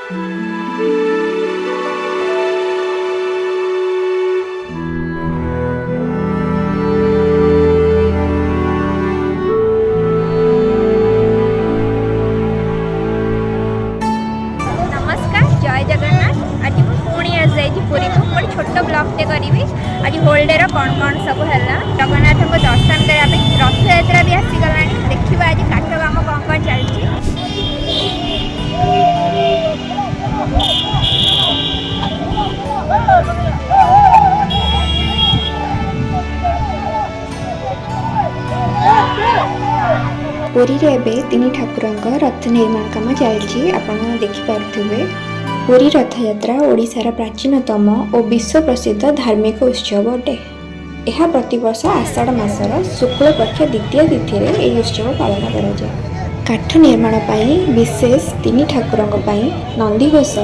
छोट ब्लॉगटे करी आज होल्डे कौन कौन सब है जगन्नाथ को दर्शन करने रथ यात्रा भी आसीगला देखा आज काठ काम कौन कौन चलती पुरी रे एबे तीन ठाकुरंक रथ निर्माण काम चलती आपण देखिपे। पुरी रथ यात्रा ओडिशार प्राचीनतम और विश्व प्रसिद्ध धार्मिक उत्सव अटे। यह प्रतिवर्ष आषाढ़ मासर शुक्ल पक्ष द्वितीय तिथि में यह उत्सव पालन करा। काठ निर्माण पाई विशेष तीन ठाकुरंक पाई नंदीघोष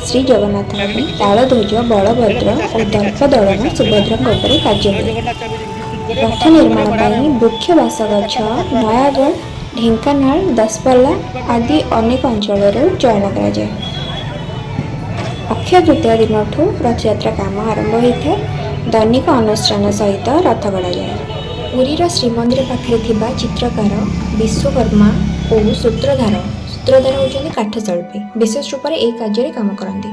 श्री जगन्नाथ तालध्वज बलभद्र और दर्पदलन सुभद्रा कार्य रथ निर्माण पाई वृक्ष बासगछ नयागढ़ ढेंकानाल दशपल्ला आदि अनेक अंचल चयन करा। अक्षय तृतीय दिन रथ यात्रा काम आरंभ होता है। दैनिक अनुष्ठान सहित रथ गढ़ा जाए। पुरीर श्रीमंदिर पाखे थिबा चित्रकार विश्वकर्मा और सूत्रधार होती काठशिल्पी विशेष रूप से यह कार्य काम करती।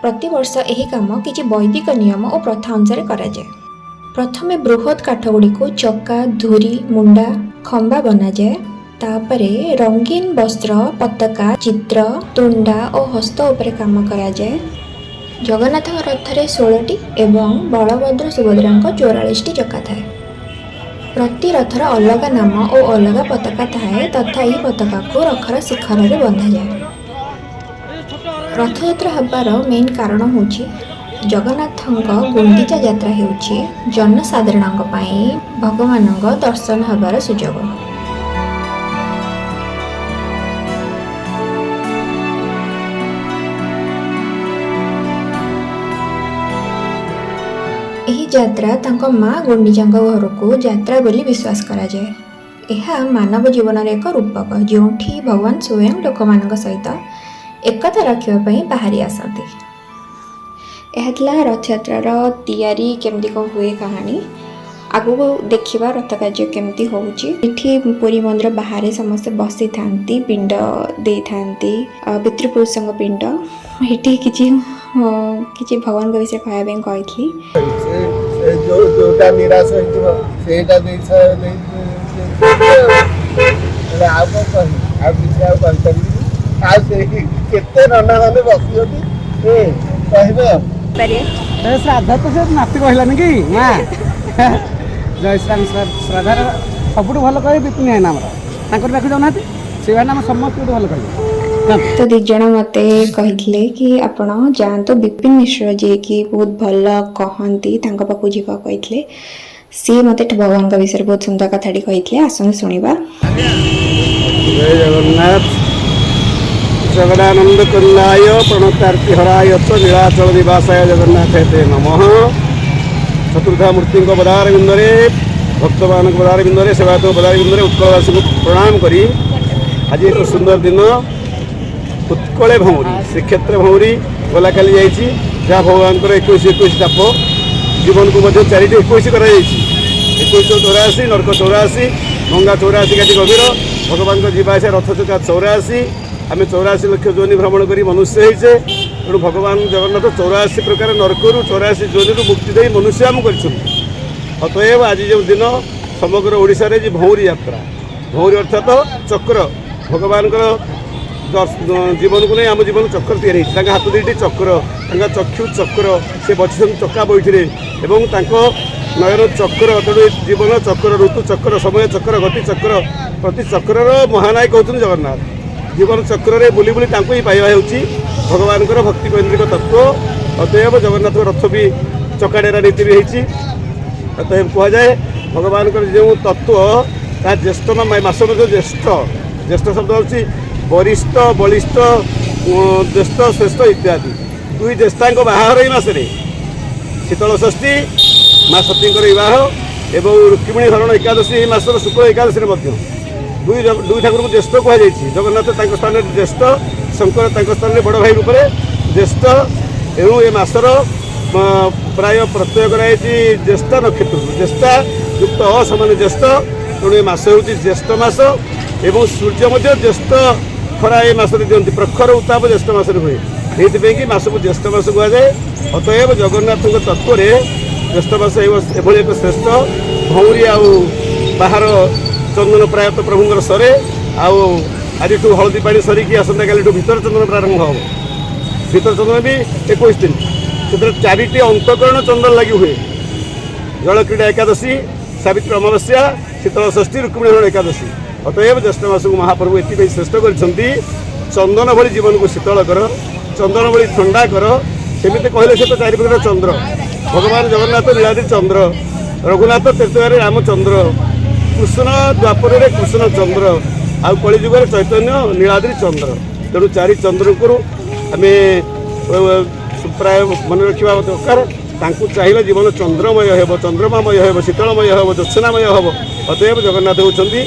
प्रतिवर्ष यह काम किसी वैदिक नियम और प्रथा अनुसार करा जाए। प्रथमे बृहत काठगुड़ी को चक्का धुरी मुंडा खंबा बना जाए। तापरे रंगीन वस्त्र पताका चित्र तुंडा और हस्त उपरे काम करा जाए। जगन्नाथ रथरे 16टी एवं बलभद्र सुभद्रा 44टी चक्का थाए। प्रति रथर अलग नाम और अलग पताका थाए तथा यह पताका को रथर शिखर में बंधा जाए। रथ यात्रा हबार मेन कारण होची जगन्नाथ गुंडीचा यात्रा हेउची जनसाधारण भगवान दर्शन हबार सुजोग। यही यात्रा तांको माँ गुंडीजा घर को यात्रा बोली विश्वास करा जाए। यह मानव जीवन एक रूपक जो भगवान स्वयं लोक मान सहित एकता रखापी बाहरी आसती। यह रथ यात्रार तैयारी केमती कौन हुए कहानी आगु देखा रथ कार्य केमती होठी। पुरी मंदिर बाहर समस्ते बसी था पिंड दे था पितृपुरुष पिंड ये किसी भगवान विषय कहवाई कही श्राद्ध तो से नाती कहलानी कि जय श्राम श्राद्धार सब भल कहे विपिन है नाम पाखु जाऊना से भाई नाम समस्त भल कहे। तो दिज मते कही कि आपण जातु विपिन मिश्र जी की बहुत भल कहती पाखु जीवा कही सी मत भगवान का विषय बहुत सुंदर कथाटी कही आसन शुणा। जय जगन्नाथ जगदानंद कुंदाय प्रणतार्ति हराय नीलाचल निवासाय जगन्नाथ नमः। चतुर्था मूर्ति बदार बिंदे भक्त मान बदार बिंदे सेवायत बदार बिंदे उत्कलवासी को प्रणाम करी आज एक सुंदर दिन उत्कले भौरी श्रीक्षेत्र भौरी गला काली जाइए जहाँ भगवान 21 चाप जीवन को चारिटी 21 कर 21 नरक 84 गंगा 84 काटी गभीर भगवान जीवास रथ चका 84 आम 84 लक्ष जोनि भ्रमण कर मनुष्य होइचे तेणु भगवान जगन्नाथ 84 प्रकार नरकरू 84 जोनि मुक्ति दे मनुष्य आम कर। अतएव आज जो दिन समग्र ओडिशा रे भौरी यात्रा भौरी अर्थात चक्र भगवान जीवन को नहीं आम जीवन चक्र तैयारी हाथ दुईटी चक्र चक्षु चक्र से बची चक्का बैठी एवं नयन चक्र तेणु जीवन चक्र ऋतु चक्र समय चक्र गति चक्र प्रति चक्र महानायक होती जगन्नाथ जीवन चक्र बुली बुली ही पाइबा भगवान भक्ति केन्द्रिक तत्व। अतएव जगन्नाथ रथ भी चकाडेरा नीति भी होती। अतएव कहुए भगवान जो तत्व ता ज्येष्ठ मास ज्येष्ठ ज्येष्ठ शब्द हूँ वरिष्ठ बलिष्ठ ज्येष्ठ श्रेष्ठ इत्यादि दुई ज्येष्ठा बाहर मसरे शीतल षष्ठी माँ सती विवाह एवं रुक्मिणी हरण एकादशी मसर शुक्ल एकादशी दुई ठाकुर को ज्येष्ठ कहुई जगन्नाथ स्थान ज्येष्ठ ଶଙ୍କର ତାଙ୍କ ସ୍ଥାନରେ ବଡ଼ ଭାଇ ରୂପରେ ଜ୍ୟେଷ୍ଠ। ଏଣୁ ଏ ମାସର ପ୍ରାୟ ପ୍ରତ୍ୟୟ କରାଯାଇଛି ଜ୍ୟେଷ୍ଠ ନକ୍ଷତ୍ରରୁ, ଜ୍ୟେଷ୍ଠା ଯୁକ୍ତ ସମାନ ଜ୍ୟେଷ୍ଠ। ତେଣୁ ଏ ମାସ ହେଉଛି ଜ୍ୟେଷ୍ଠ ମାସ ଏବଂ ସୂର୍ଯ୍ୟ ମଧ୍ୟ ଜ୍ୟେଷ୍ଠ ଖରା ଏ ମାସରେ ଦିଅନ୍ତି, ପ୍ରଖର ଉତ୍ତାପ ଜ୍ୟେଷ୍ଠ ମାସରେ ହୁଏ। ସେଇଥିପାଇଁ କି ମାସକୁ ଜ୍ୟେଷ୍ଠ ମାସ କୁହାଯାଏ। ଅତଏବ ଜଗନ୍ନାଥଙ୍କ ତତ୍ତ୍ୱରେ ଜ୍ୟେଷ୍ଠ ମାସ ଏଭଳି ଏକ ଶ୍ରେଷ୍ଠ। ଭଉଁରୀ ଆଉ ବାହାର ଚନ୍ଦନ ପ୍ରାୟତଃ ପ୍ରଭୁଙ୍କର ସରେ, ଆଉ ଆଜିଠୁ ହଳଦୀ ପାଣି ସରିକି ଆସନ୍ତାକାଲିଠୁ ଭିତର ଚନ୍ଦନ ପ୍ରାରମ୍ଭ ହେବ। ଭିତର ଚନ୍ଦନ ବି 21 ଦିନ, ସେଥିରେ 4ଟି ଅନ୍ତଃକରଣ ଚନ୍ଦନ ଲାଗି ହୁଏ। ଜଳକ୍ରୀଡ଼ା ଏକାଦଶୀ, ସାବିତ୍ରୀ ଅମାବସ୍ୟା, ଶୀତଳ ଷଷ୍ଠୀ, ରୁକ୍ମିଣୀ ହରଣ ଏକାଦଶୀ। ଅତଏବ ଜ୍ୟେଷ୍ଠ ମାସକୁ ମହାପ୍ରଭୁ ଏଥିପାଇଁ ଶ୍ରେଷ୍ଠ କରିଛନ୍ତି, ଚନ୍ଦନ ଭଳି ଜୀବନକୁ ଶୀତଳ କର, ଚନ୍ଦନ ଭଳି ଥଣ୍ଡା କର। ସେମିତି କହିଲେ ସେ ତ 4 ପ୍ରକାର ଚନ୍ଦ୍ର। ଭଗବାନ ଜଗନ୍ନାଥ ନୀଳାଦ୍ରି ଚନ୍ଦ୍ର, ରଘୁନାଥ ତ୍ରେତୟାରେ ରାମଚନ୍ଦ୍ର, କୃଷ୍ଣ ଦ୍ୱାପରରେ କୃଷ୍ଣ ଚନ୍ଦ୍ର, ଆଉ କଳିଯୁଗରେ ଚୈତନ୍ୟ ନୀଳାଦ୍ରି ଚନ୍ଦ୍ର। ତେଣୁ 4 ଚନ୍ଦ୍ରଙ୍କୁ ଆମେ ପ୍ରାୟ ମନେ ରଖିବା ଦରକାର। ତାଙ୍କୁ ଚାହିଁଲେ ଜୀବନ ଚନ୍ଦ୍ରମୟ ହେବ, ଚନ୍ଦ୍ରମାମୟ ହେବ, ଶୀତଳମୟ ହେବ, ଜ୍ୟୋତ୍ସ୍ନାମୟ ହେବ। ଅତଏବ ଜଗନ୍ନାଥ ହେଉଛନ୍ତି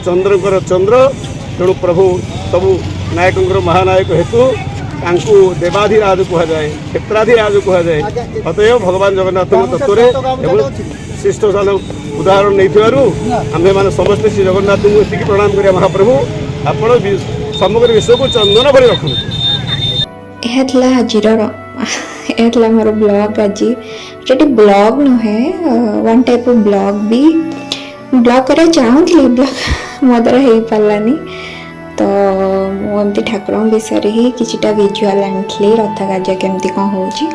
ଚନ୍ଦ୍ରଙ୍କର ଚନ୍ଦ୍ର। ତେଣୁ ପ୍ରଭୁ ସବୁ ନାୟକଙ୍କର ମହାନାୟକ ହେତୁ ତାଙ୍କୁ ଦେବାଧିରାଜ କୁହାଯାଏ, କ୍ଷେତ୍ରାଧିରାଜ କୁହାଯାଏ। ଅତଏବ ଭଗବାନ ଜଗନ୍ନାଥଙ୍କ ତତ୍ତ୍ୱରେ ଏଭଳି ଶ୍ରେଷ୍ଠ ସ୍ଥାନ ଉଦାହରଣ ନେଇଥିବାରୁ ଆମ୍ଭେମାନେ ସମସ୍ତେ ଶ୍ରୀ ଜଗନ୍ନାଥଙ୍କୁ ଏତିକି ପ୍ରଣାମ କରିବା, ମହାପ୍ରଭୁ ଆପଣ ସମଗ୍ର ବିଶ୍ୱକୁ ଚନ୍ଦନ ଭଳି ରଖନ୍ତୁ। ଏହା ଥିଲା ମୋର ବ୍ଲଗ୍ ଆଜି। ସେଠି ବ୍ଲଗ୍ ନୁହେଁ, one type of blog B blog କରିବାକୁ ଚାହୁଁଥିଲି, ବ୍ଲଗ୍ ମୋ ଦ୍ୱାରା ହେଇପାରିଲାନି। ତ ମୁଁ ଏମିତି ଠାକୁରଙ୍କ ବିଷୟରେ ହିଁ କିଛିଟା ଭିଜୁଆଲ୍ ଆଣିଥିଲି, ରଥ କାର୍ଯ୍ୟ କେମିତି କ'ଣ ହେଉଛି।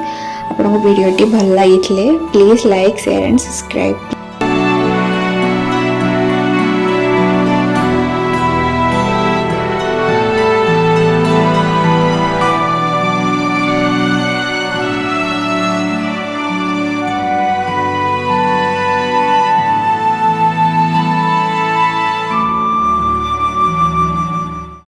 ଆପଣଙ୍କୁ ଭିଡ଼ିଓଟି ଭଲ ଲାଗିଥିଲେ please like, share and subscribe.